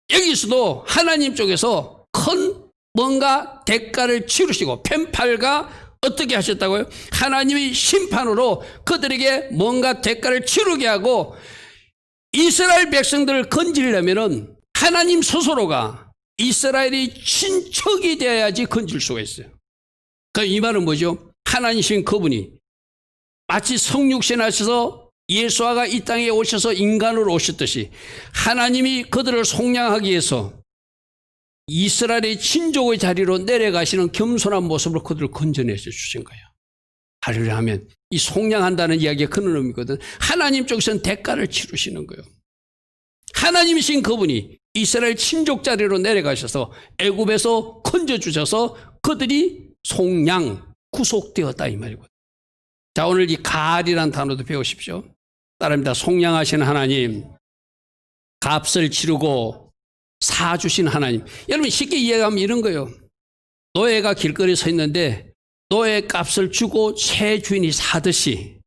여기서도 하나님 쪽에서 큰 뭔가 대가를 치르시고 펜팔과 어떻게 하셨다고요? 하나님의 심판으로 그들에게 뭔가 대가를 치르게 하고 이스라엘 백성들을 건지려면 하나님 스스로가 이스라엘이 친척이 되어야지 건질 수가 있어요. 그러니까 이 말은 뭐죠? 하나님이신 그분이 마치 성육신 하셔서 예수아가 이 땅에 오셔서 인간으로 오셨듯이 하나님이 그들을 속량하기 위해서 이스라엘의 친족의 자리로 내려가시는 겸손한 모습으로 그들을 건져내서 주신 거예요. 할렐루야 하면 이 속량한다는 이야기가 그런 의미거든. 하나님 쪽에서는 대가를 치르시는 거예요. 하나님이신 그분이 이스라엘 친족 자리로 내려가셔서 애굽에서 건져주셔서 그들이 속량, 구속되었다 이 말이거든요. 자, 오늘 이 가알이라는 단어도 배우십시오. 따릅니다. 속량하신 하나님, 값을 치르고 사주신 하나님. 여러분 쉽게 이해하면 이런 거예요. 노예가 길거리에 서 있는데 노예 값을 주고 새 주인이 사듯이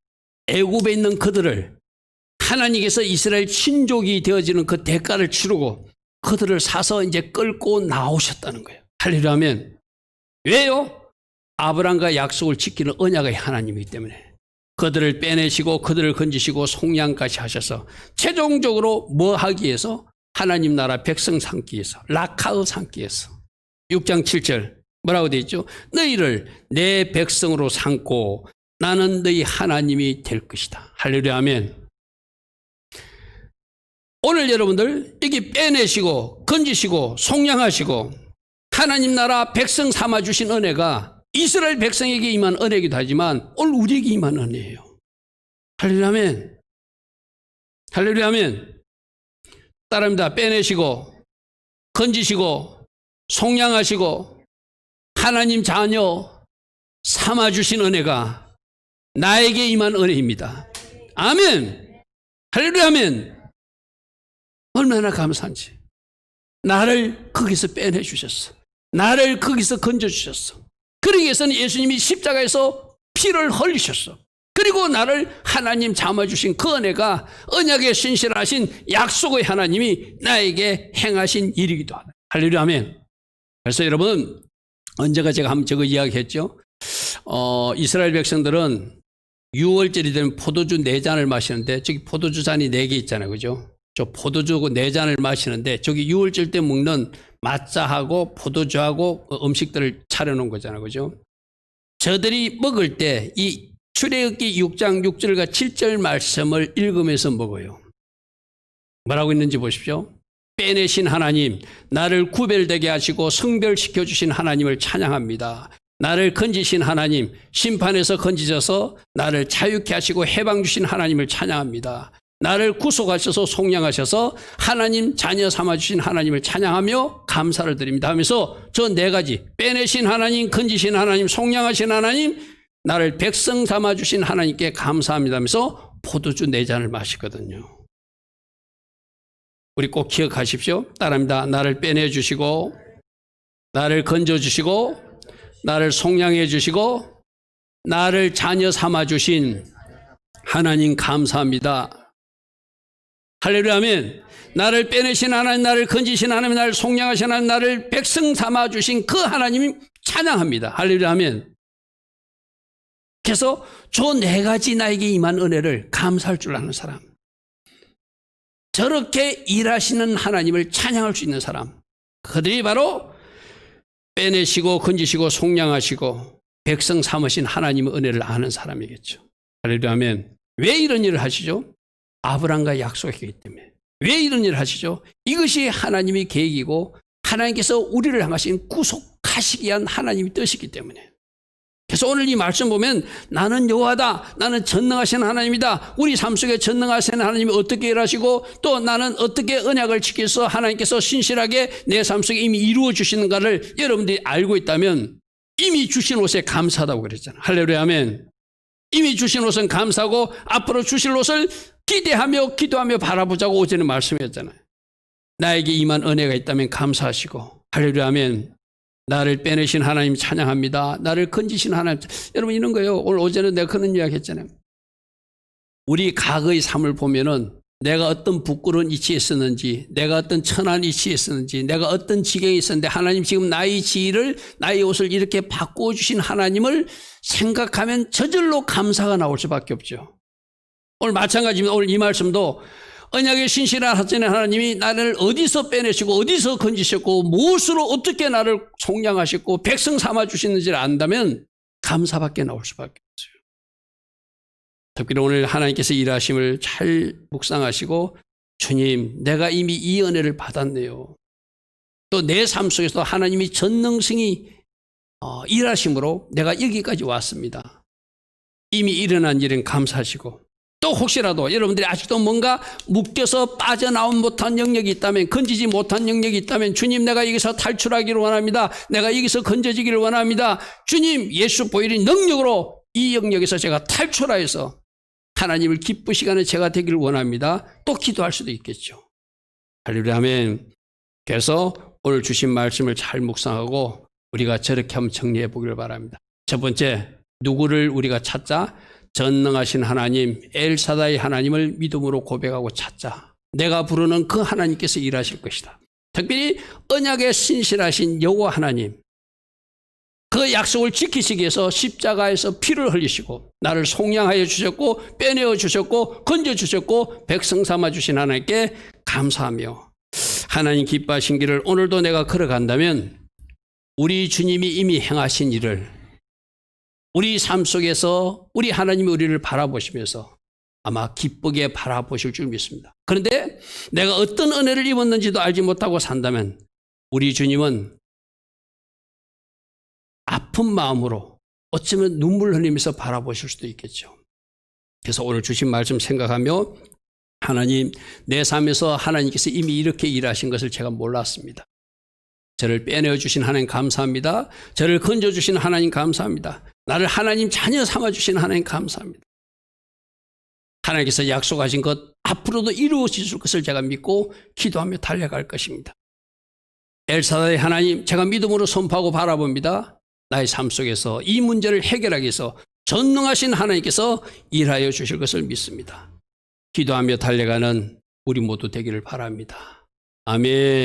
애굽에 있는 그들을 하나님께서 이스라엘 친족이 되어지는 그 대가를 치르고 그들을 사서 이제 끌고 나오셨다는 거예요. 할렐루야 하면 왜요? 아브라함과 약속을 지키는 언약의 하나님이기 때문에 그들을 빼내시고 그들을 건지시고 속량까지 하셔서 최종적으로 뭐 하기 위해서? 하나님 나라 백성 삼기 위해서, 라카흐 삼기 위해서. 6장 7절 뭐라고 되어 있죠? 너희를 내 백성으로 삼고 나는 너희 하나님이 될 것이다. 할렐루야 아멘. 오늘 여러분들 여기 빼내시고 건지시고 속량하시고 하나님 나라 백성 삼아주신 은혜가 이스라엘 백성에게 임한 은혜이기도 하지만 오늘 우리에게 임한 은혜예요. 할렐루야 아멘. 할렐루야 아멘. 따릅니다. 빼내시고 건지시고 속량하시고 하나님 자녀 삼아주신 은혜가 나에게 임한 은혜입니다. 아멘. 할렐루야 아멘. 얼마나 감사한지. 나를 거기서 빼내주셨어. 나를 거기서 건져주셨어. 그러기 위해서는 예수님이 십자가에서 피를 흘리셨어. 그리고 나를 하나님 잡아주신 그 은혜가 언약의 신실하신 약속의 하나님이 나에게 행하신 일이기도 하다. 할렐루야 아멘. 그래서 여러분 언제가 제가 한번 저거 이야기했죠. 이스라엘 백성들은 6월절이 되면 포도주 4잔을 마시는데 저기 포도주 잔이 4개 있잖아요. 그죠? 저 포도주 4잔을 마시는데 저기 6월절 때 먹는 마짜하고 포도주하고 음식들을 차려놓은 거잖아요. 그죠? 저들이 먹을 때 이 출애굽기 6장 6절과 7절 말씀을 읽으면서 먹어요. 뭐라고 있는지 보십시오. 빼내신 하나님, 나를 구별되게 하시고 성별시켜 주신 하나님을 찬양합니다. 나를 건지신 하나님, 심판에서 건지셔서 나를 자유케 하시고 해방 주신 하나님을 찬양합니다. 나를 구속하셔서 속량하셔서 하나님 자녀 삼아주신 하나님을 찬양하며 감사를 드립니다 하면서 저 네 가지 빼내신 하나님, 건지신 하나님, 속량하신 하나님, 나를 백성 삼아주신 하나님께 감사합니다 하면서 포도주 4잔을 마시거든요. 우리 꼭 기억하십시오. 따라합니다. 나를 빼내주시고 나를 건져주시고 나를 속량해 주시고 나를 자녀 삼아주신 하나님 감사합니다. 할렐루야 아멘. 나를 빼내신 하나님, 나를 건지신 하나님, 나를 속량하신 하나님, 나를 백성 삼아주신 그 하나님 찬양합니다. 할렐루야 아멘. 그래서 저 4가지 나에게 임한 은혜를 감사할 줄 아는 사람, 저렇게 일하시는 하나님을 찬양할 수 있는 사람, 그들이 바로 빼내시고 건지시고 속량하시고 백성 삼으신 하나님의 은혜를 아는 사람이겠죠. 할렐루야 아멘. 왜 이런 일을 하시죠? 아브라함과 약속했기 때문에. 왜 이런 일을 하시죠? 이것이 하나님의 계획이고 하나님께서 우리를 향하신 구속하시기 위한 하나님의 뜻이기 때문에. 그래서 오늘 이 말씀 보면 나는 여호와다, 나는 전능하신 하나님이다. 우리 삶 속에 전능하신 하나님이 어떻게 일하시고 또 나는 어떻게 언약을 지켜서 하나님께서 신실하게 내 삶 속에 이미 이루어 주시는가를 여러분들이 알고 있다면 이미 주신 옷에 감사하다고 그랬잖아요. 할렐루야 아멘. 이미 주신 옷은 감사하고 앞으로 주실 옷을 기대하며 기도하며 바라보자고 어제는 말씀했잖아요. 나에게 임한 은혜가 있다면 감사하시고 할렐루야 아멘. 나를 빼내신 하나님 찬양합니다. 나를 건지신 하나님. 여러분 이런 거예요. 오늘 오전에 내가 그런 이야기 했잖아요. 우리 과거의 삶을 보면은 내가 어떤 부끄러운 위치에 있었는지, 내가 어떤 천한 위치에 있었는지, 내가 어떤 지경에 있었는데 하나님 지금 나의 지위를, 나의 옷을 이렇게 바꾸어 주신 하나님을 생각하면 저절로 감사가 나올 수밖에 없죠. 오늘 마찬가지입니다. 오늘 이 말씀도 언약의 신실한 하나님이 나를 어디서 빼내시고 어디서 건지셨고 무엇으로 어떻게 나를 속량하셨고 백성 삼아 주시는지를 안다면 감사밖에 나올 수밖에 없어요. 특별히 오늘 하나님께서 일하심을 잘 묵상하시고 주님 내가 이미 이 은혜를 받았네요. 또 내 삶 속에서 하나님이 전능성이 일하심으로 내가 여기까지 왔습니다. 이미 일어난 일은 감사하시고 또 혹시라도 여러분들이 아직도 뭔가 묶여서 빠져나온 못한 영역이 있다면, 건지지 못한 영역이 있다면 주님 내가 여기서 탈출하기를 원합니다. 내가 여기서 건져지기를 원합니다. 주님 예수 보혈의 능력으로 이 영역에서 제가 탈출하여서 하나님을 기쁘시게 하는 제가 되기를 원합니다. 또 기도할 수도 있겠죠. 할렐루야 아멘. 그래서 오늘 주신 말씀을 잘 묵상하고 우리가 저렇게 한번 정리해 보기를 바랍니다. 첫 번째, 누구를 우리가 찾자? 전능하신 하나님, 엘사다이 하나님을 믿음으로 고백하고 찾자. 내가 부르는 그 하나님께서 일하실 것이다. 특별히 언약에 신실하신 여호와 하나님, 그 약속을 지키시기 위해서 십자가에서 피를 흘리시고 나를 속량하여 주셨고 빼내어 주셨고 건져 주셨고 백성 삼아 주신 하나님께 감사하며 하나님 기뻐하신 길을 오늘도 내가 걸어간다면 우리 주님이 이미 행하신 일을 우리 삶 속에서 우리 하나님이 우리를 바라보시면서 아마 기쁘게 바라보실 줄 믿습니다. 그런데 내가 어떤 은혜를 입었는지도 알지 못하고 산다면 우리 주님은 아픈 마음으로 어쩌면 눈물 흘리면서 바라보실 수도 있겠죠. 그래서 오늘 주신 말씀 생각하며 하나님, 내 삶에서 하나님께서 이미 이렇게 일하신 것을 제가 몰랐습니다. 저를 빼내어 주신 하나님 감사합니다. 저를 건져 주신 하나님 감사합니다. 나를 하나님 자녀 삼아 주신 하나님 감사합니다. 하나님께서 약속하신 것 앞으로도 이루어질 것을 제가 믿고 기도하며 달려갈 것입니다. 엘사다의 하나님, 제가 믿음으로 선포하고 바라봅니다. 나의 삶 속에서 이 문제를 해결하기 위해서 전능하신 하나님께서 일하여 주실 것을 믿습니다. 기도하며 달려가는 우리 모두 되기를 바랍니다. 아멘.